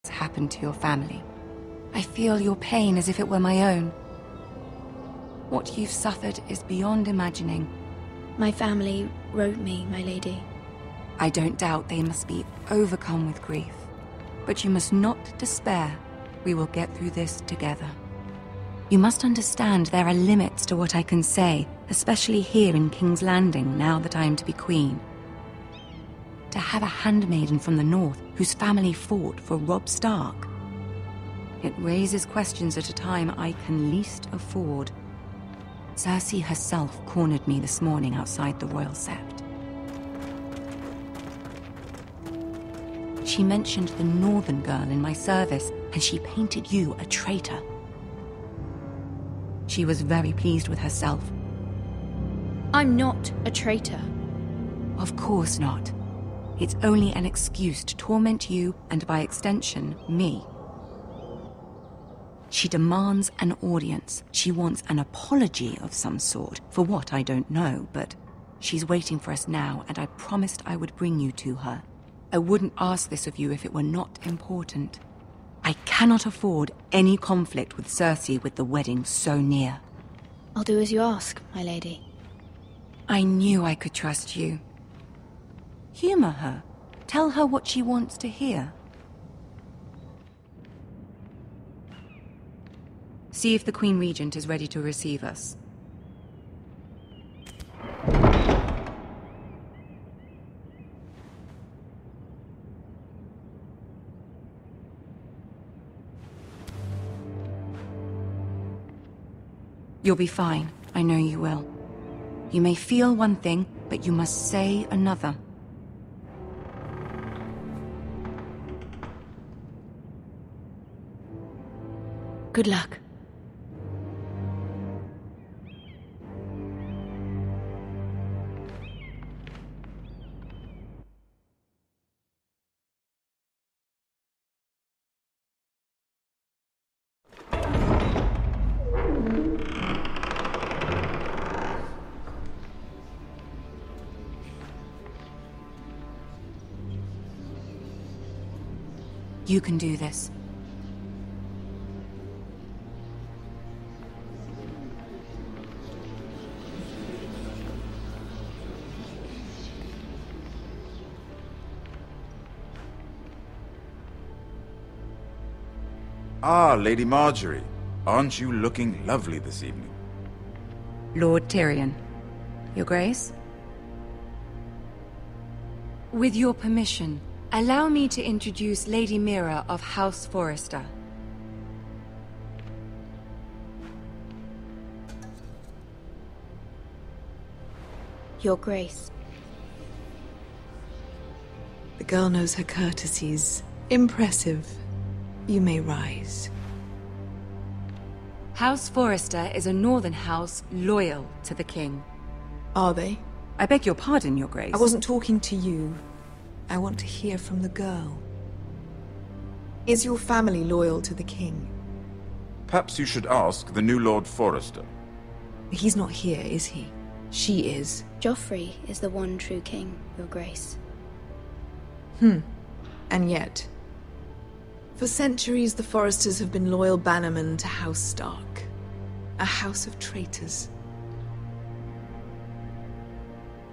happened to your family. I feel your pain as if it were my own. What you've suffered is beyond imagining. My family wrote me, my lady. I don't doubt they must be overcome with grief. But you must not despair. We will get through this together. You must understand there are limits to what I can say, especially here in King's Landing, now that I am to be queen. To have a handmaiden from the north whose family fought for Robb Stark. It raises questions at a time I can least afford. Cersei herself cornered me this morning outside the Royal Sept. She mentioned the northern girl in my service, and she painted you a traitor. She was very pleased with herself. I'm not a traitor. Of course not. It's only an excuse to torment you, and by extension, me. She demands an audience. She wants an apology of some sort, for what I don't know, but she's waiting for us now, and I promised I would bring you to her. I wouldn't ask this of you if it were not important. I cannot afford any conflict with Cersei with the wedding so near. I'll do as you ask, my lady. I knew I could trust you. Humor her. Tell her what she wants to hear. See if the Queen Regent is ready to receive us. You'll be fine. I know you will. You may feel one thing, but you must say another. Good luck. You can do this. Ah, Lady Marjorie. Aren't you looking lovely this evening? Lord Tyrion. Your Grace? With your permission, allow me to introduce Lady Mira of House Forrester. Your Grace. The girl knows her courtesies. Impressive. You may rise. House Forrester is a northern house loyal to the king. Are they? I beg your pardon, Your Grace. I wasn't talking to you. I want to hear from the girl. Is your family loyal to the king? Perhaps you should ask the new Lord Forrester. He's not here, is he? She is. Joffrey is the one true king, Your Grace. And yet... For centuries, the Forresters have been loyal bannermen to House Stark. A house of traitors.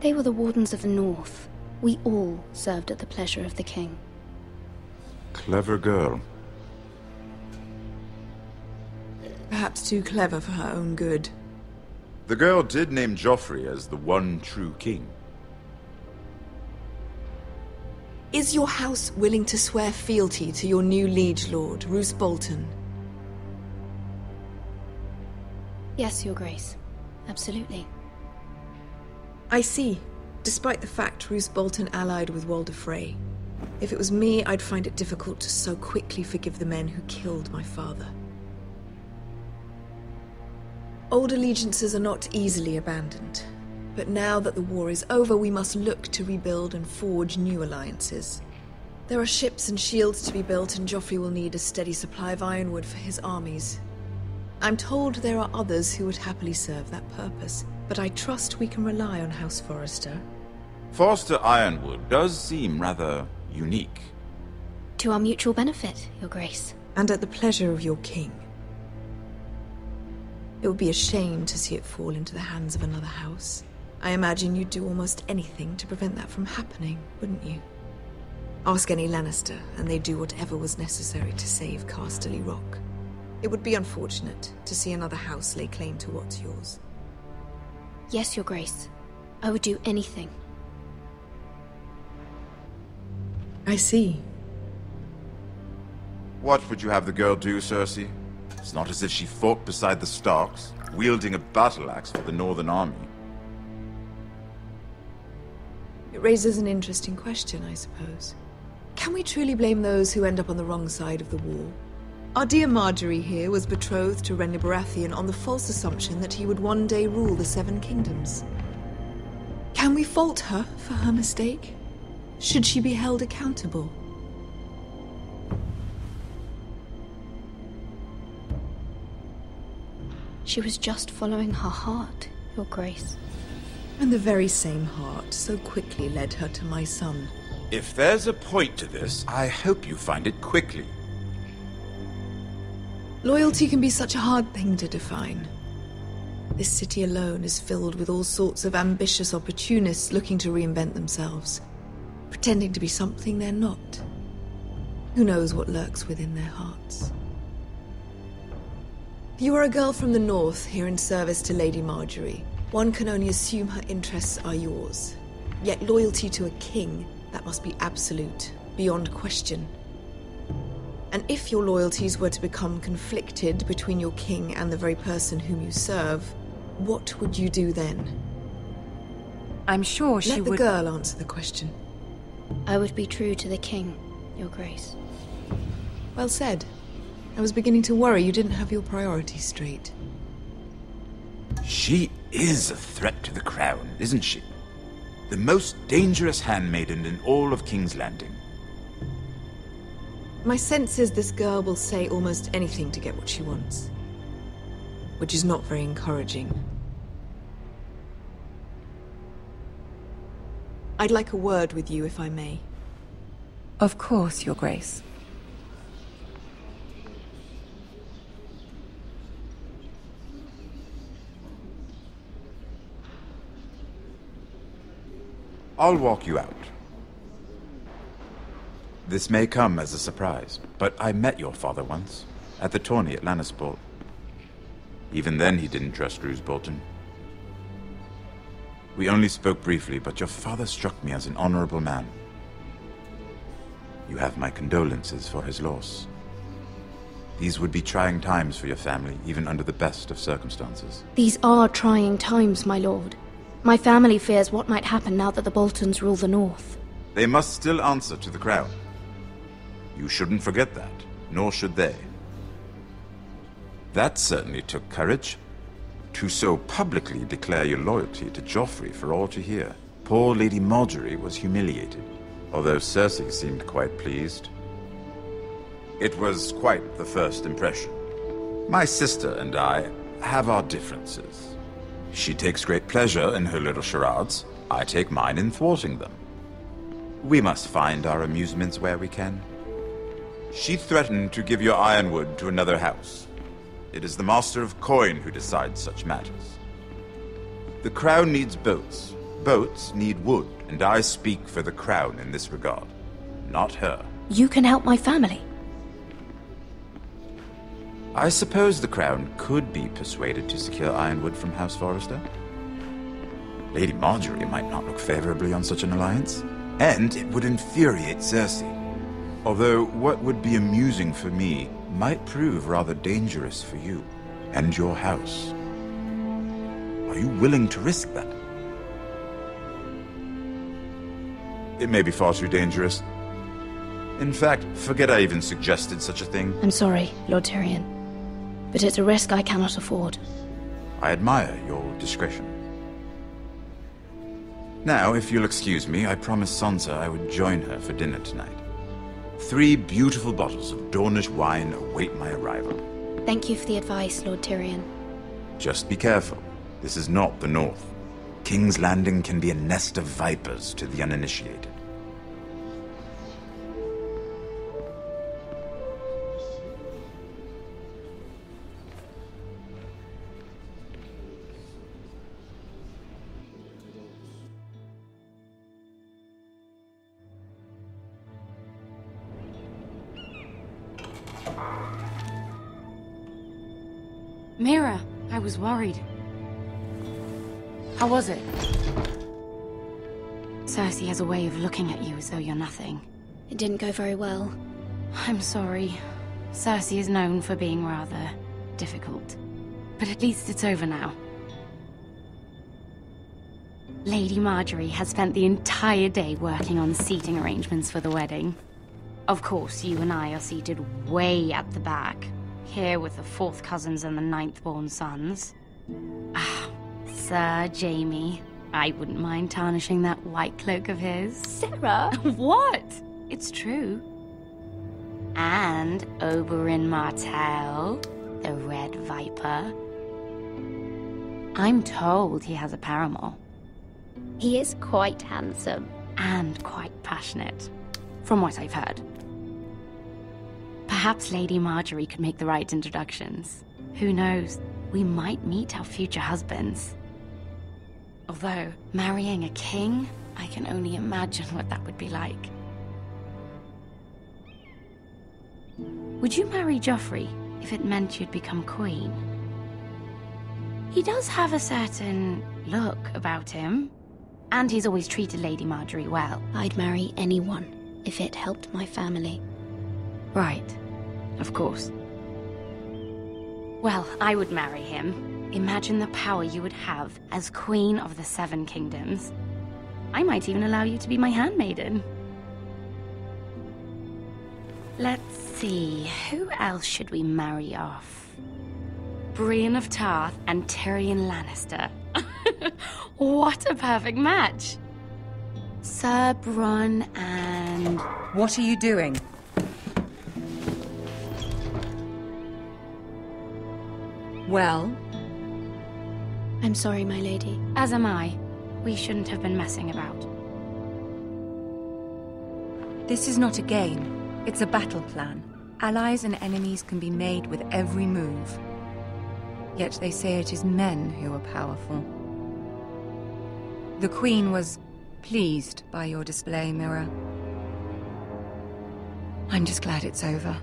They were the Wardens of the North. We all served at the pleasure of the king. Clever girl. Perhaps too clever for her own good. The girl did name Joffrey as the one true king. Is your house willing to swear fealty to your new liege lord, Roose Bolton? Yes, Your Grace. Absolutely. I see. Despite the fact Roose Bolton allied with Walder Frey. If it was me, I'd find it difficult to so quickly forgive the men who killed my father. Old allegiances are not easily abandoned. But now that the war is over, we must look to rebuild and forge new alliances. There are ships and shields to be built, and Joffrey will need a steady supply of ironwood for his armies. I'm told there are others who would happily serve that purpose, but I trust we can rely on House Forrester. Forster Ironwood does seem rather unique. To our mutual benefit, Your Grace. And at the pleasure of your king. It would be a shame to see it fall into the hands of another house. I imagine you'd do almost anything to prevent that from happening, wouldn't you? Ask any Lannister, and they'd do whatever was necessary to save Casterly Rock. It would be unfortunate to see another house lay claim to what's yours. Yes, Your Grace. I would do anything. I see. What would you have the girl do, Cersei? It's not as if she fought beside the Starks, wielding a battle axe for the Northern Army. It raises an interesting question, I suppose. Can we truly blame those who end up on the wrong side of the war? Our dear Marjorie here was betrothed to Renly Baratheon on the false assumption that he would one day rule the Seven Kingdoms. Can we fault her for her mistake? Should she be held accountable? She was just following her heart, Your Grace. And the very same heart so quickly led her to my son. If there's a point to this, I hope you find it quickly. Loyalty can be such a hard thing to define. This city alone is filled with all sorts of ambitious opportunists looking to reinvent themselves, pretending to be something they're not. Who knows what lurks within their hearts? You are a girl from the north, here in service to Lady Marjorie. One can only assume her interests are yours. Yet loyalty to a king, that must be absolute, beyond question. And if your loyalties were to become conflicted between your king and the very person whom you serve, what would you do then? I'm sure she would... Let the girl answer the question. I would be true to the king, Your Grace. Well said. I was beginning to worry you didn't have your priorities straight. She is a threat to the crown, isn't she? The most dangerous handmaiden in all of King's Landing. My sense is this girl will say almost anything to get what she wants. Which is not very encouraging. I'd like a word with you, if I may. Of course, Your Grace. I'll walk you out. This may come as a surprise, but I met your father once, at the tourney at Lannisport. Even then he didn't trust Roose Bolton. We only spoke briefly, but your father struck me as an honorable man. You have my condolences for his loss. These would be trying times for your family, even under the best of circumstances. These are trying times, my lord. My family fears what might happen now that the Boltons rule the North. They must still answer to the crown. You shouldn't forget that, nor should they. That certainly took courage. To so publicly declare your loyalty to Joffrey for all to hear. Poor Lady Marjorie was humiliated, although Cersei seemed quite pleased. It was quite the first impression. My sister and I have our differences. She takes great pleasure in her little charades. I take mine in thwarting them. We must find our amusements where we can. She threatened to give your ironwood to another house. It is the Master of Coin who decides such matters. The crown needs boats. Boats need wood, and I speak for the crown in this regard, not her. You can help my family. I suppose the crown could be persuaded to secure ironwood from House Forrester. Lady Marjorie might not look favorably on such an alliance, and it would infuriate Cersei. Although what would be amusing for me might prove rather dangerous for you and your house. Are you willing to risk that? It may be far too dangerous. In fact, forget I even suggested such a thing. I'm sorry, Lord Tyrion, but it's a risk I cannot afford. I admire your discretion. Now, if you'll excuse me, I promised Sansa I would join her for dinner tonight. 3 beautiful bottles of Dornish wine await my arrival. Thank you for the advice, Lord Tyrion. Just be careful. This is not the North. King's Landing can be a nest of vipers to the uninitiated. Mira, I was worried. How was it? Cersei has a way of looking at you as though you're nothing. It didn't go very well. I'm sorry. Cersei is known for being rather difficult. But at least it's over now. Lady Marjorie has spent the entire day working on seating arrangements for the wedding. Of course, you and I are seated way at the back, here with the 4th cousins and the 9th-born sons. Ah, Sir Jaime. I wouldn't mind tarnishing that white cloak of his. Sarah! What? It's true. And Oberyn Martell, the Red Viper. I'm told he has a paramour. He is quite handsome. And quite passionate, from what I've heard. Perhaps Lady Marjorie could make the right introductions. Who knows? We might meet our future husbands. Although, marrying a king, I can only imagine what that would be like. Would you marry Joffrey if it meant you'd become queen? He does have a certain look about him, and he's always treated Lady Marjorie well. I'd marry anyone if it helped my family. Right, of course. Well, I would marry him. Imagine the power you would have as Queen of the 7 Kingdoms. I might even allow you to be my handmaiden. Let's see, who else should we marry off? Brienne of Tarth and Tyrion Lannister. What a perfect match! Sir Bronn and... What are you doing? Well? I'm sorry, my lady. As am I. We shouldn't have been messing about. This is not a game. It's a battle plan. Allies and enemies can be made with every move. Yet they say it is men who are powerful. The Queen was pleased by your display, Mira. I'm just glad it's over.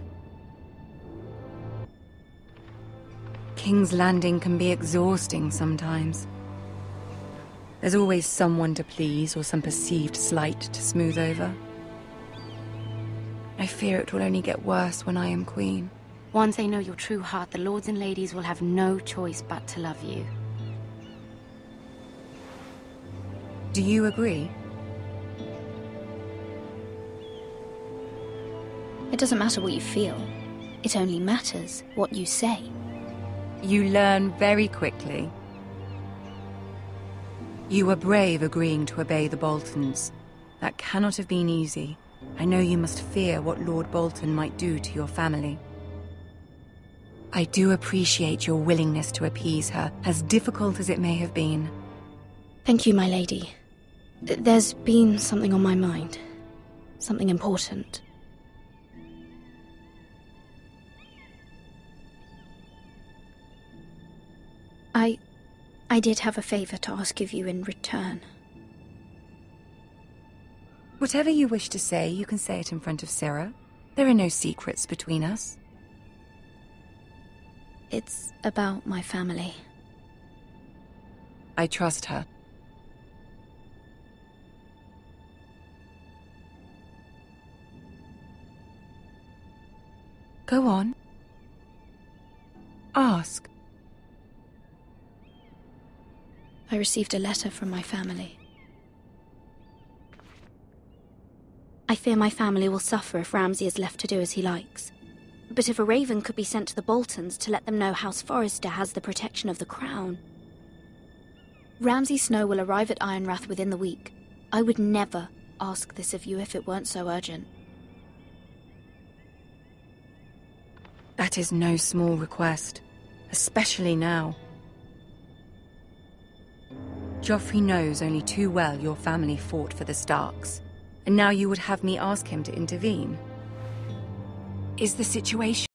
King's Landing can be exhausting sometimes. There's always someone to please or some perceived slight to smooth over. I fear it will only get worse when I am queen. Once they know your true heart, the lords and ladies will have no choice but to love you. Do you agree? It doesn't matter what you feel. It only matters what you say. You learn very quickly. You were brave agreeing to obey the Boltons. That cannot have been easy. I know you must fear what Lord Bolton might do to your family. I do appreciate your willingness to appease her, as difficult as it may have been. Thank you, my lady. There's been something on my mind. Something important. I did have a favor to ask of you in return. Whatever you wish to say, you can say it in front of Sarah. There are no secrets between us. It's about my family. I trust her. Go on. Ask. I received a letter from my family. I fear my family will suffer if Ramsay is left to do as he likes. But if a raven could be sent to the Boltons to let them know House Forrester has the protection of the crown. Ramsay Snow will arrive at Ironrath within the week. I would never ask this of you if it weren't so urgent. That is no small request, especially now. Joffrey knows only too well your family fought for the Starks, and now you would have me ask him to intervene. Is the situation